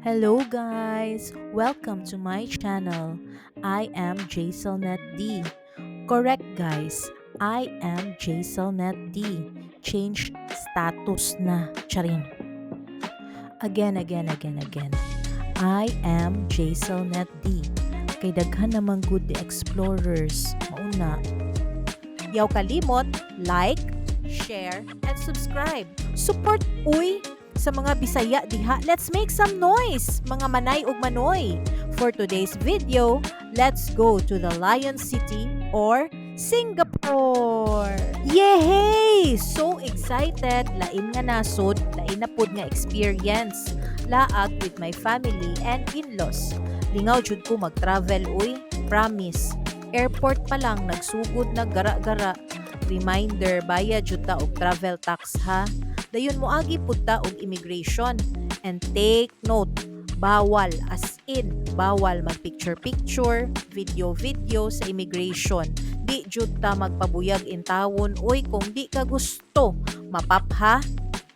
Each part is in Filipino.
Hello guys! Welcome to my channel. I am Jaselnet D. Correct guys, I am Jaselnet D. Change status na. Charing. Again. I am Jaselnet D. Kay daghan namang good the explorers. Mauna. Yaw kalimot, like, share, and subscribe. Support uy sa mga Bisaya diha. Let's make some noise, mga manay ug manoy. For today's video, let's go to the Lion City or Singapore. Yay! So excited, lain nga nasod, lain na pud nga experience. Laag with my family and in-laws. Lingaw jud ko mag-travel uy, promise. Airport pa lang nagsugod na gara-gara. Reminder, bayad jud ta og travel tax ha. Dayon moagi pud ta og immigration. And take note, bawal as in bawal mag picture video sa immigration. Di jud ta magpabuyag in tawon oy kung di ka gusto. Mapapha,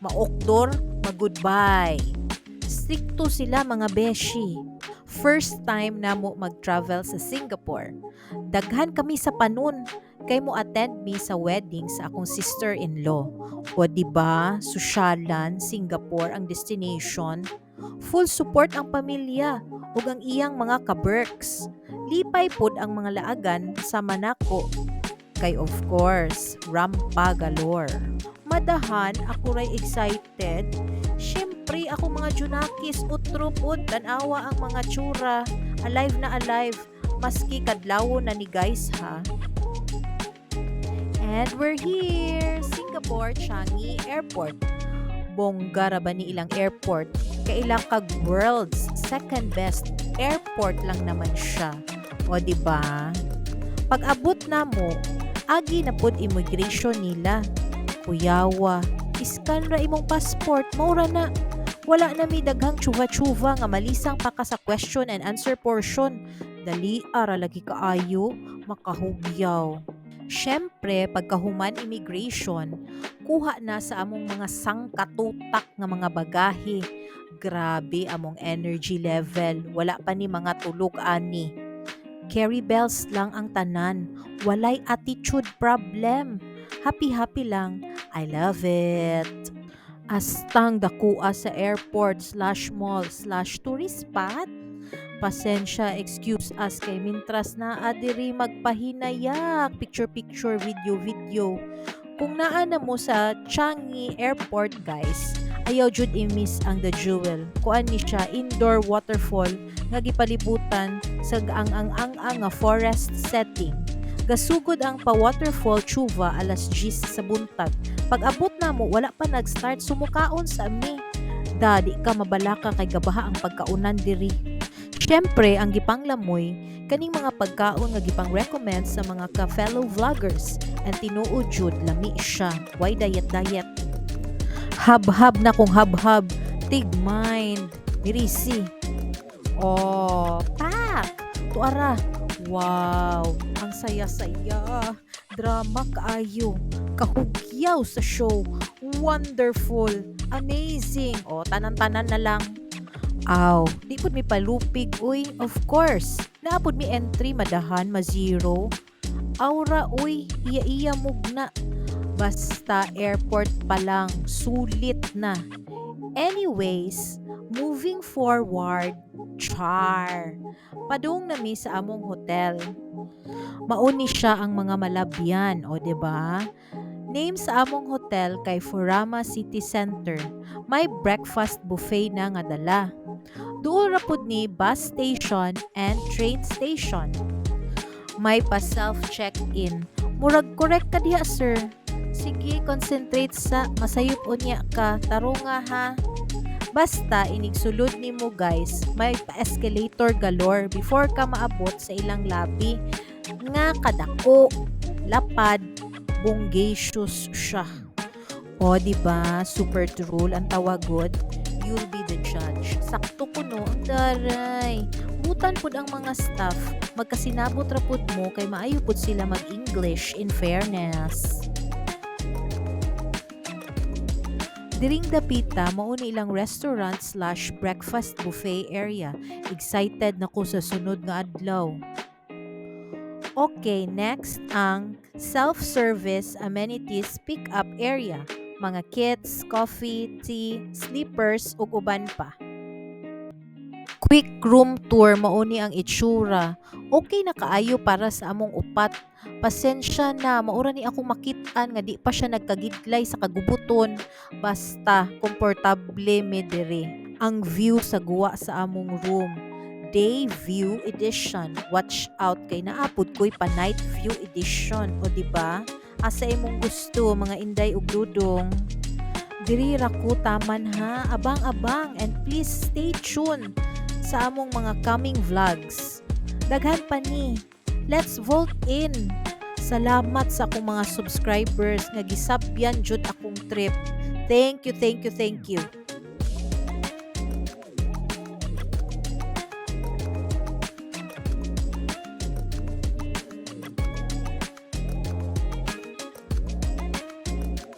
maokdor, mag-goodbye. Stricto sila mga beshi. First time na mo mag-travel sa Singapore. Daghan kami sa panon kay mo attend me sa wedding sa akong sister-in-law. O di ba, susyalan, Singapore ang destination. Full support ang pamilya ug ang iyang mga ka-berks. Lipay pod ang mga laagan sa Manako. Kay of course, rampa galore. Madahan ako ray excited. Syempre ako mga junakis utro pod tanawa ang mga tsura. Alive na alive maski kadlawo na ni guys ha. And we're here, Singapore Changi Airport. Bongga ra ba ni ilang airport? Kaila kag world's second best airport lang naman siya. O di ba? Pag abot na mo, agi na pod immigration nila. Kuyawa, iskan ra imong passport, maura na. Wala na mi daghang tsuva-tsuva nga malisang pa ka sa question and answer portion. Dali ara lagi kaayo, makahugyaw. Syempre, pagkahuman immigration, kuha na sa among mga sangkatutak nga mga bagahe. Grabe among energy level, wala pa ni mga tulog ani. Carry bells lang ang tanan, walay attitude problem. Happy lang, I love it. Astang dakua sa airport /mall /tourist spot. Pasensya, excuse us kay mintras na adiri magpahinayak, picture, video. Kung naa na mo sa Changi Airport guys, ayaw jud i-miss ang The Jewel. Kuan ni siya indoor waterfall nga gipalibutan sa ang nga forest setting. Gasugod ang pa-waterfall tsuva alas 10 sa buntag. Pag abot na mo, wala pa nag-start sumukaon sa mi. Di ka mabalaka kay gabaha ang pagkaunan diri. Siyempre, ang gipanglamoy, kaning mga pagkaon nga gipang-recommend sa mga ka-fellow vloggers and tinuod jud lami siya. Why diet? Hab-hab na kung hab-hab. Tig mind. Mirisi. Oh, pak! Tuara. Wow! Ang saya-saya. Drama kaayo. Kahugyaw sa show. Wonderful. Amazing. O, tanan-tanan na lang. Aw, di pud mi palupig uy, of course. Naapod mi entry madahan ma-zero. Aura uy, iya mugna. Basta airport pa lang, sulit na. Anyways, moving forward, char. Padung nami sa among hotel. Mauni siya ang mga malabyan, o di ba? Name sa among hotel kay Furama City Center. May breakfast buffet na nga dala. Duol ra pud ni bus station and train station. May pa self-check-in. Murag correct ka diha, sir. Sige, concentrate sa masayop unya ka. Tarunga ha. Basta inigsulod nimo guys, may pa-escalator galore before ka maabot sa ilang lobby. Nga kadako, lapad, bonggacious siya. O di ba, super true ang tawagod. You'll be the judge. Sakto ko no, ang daray. Butan pud ang mga staff. Magkasinabot ra pud mo kay maayo pud sila mag-English in fairness. Diring dapita mao ni ilang restaurant/breakfast buffet area. Excited na ko sa sunod nga adlaw. Okay, next ang self-service amenities pick-up area. Mga kits, coffee, tea, sleepers ug uban pa. Quick room tour mao ni ang itsura. Okay na kaayo para sa among upat. Pasensya na, maura ni akong makitaan nga di pa siya nagkagidlay sa kagubuton. Basta, komportable mi diri. Ang view sa guwa sa among room. Day view edition. Watch out kay naapod ko'y pa night view edition. O diba? Asa imong gusto, mga inday ug dudong. Diri ra ko taman ha. Abang-abang and please stay tuned sa among mga coming vlogs. Daghan pa ni. Let's vote in. Salamat sa akong mga subscribers nga gisabyan jud akong trip. Thank you, thank you, thank you.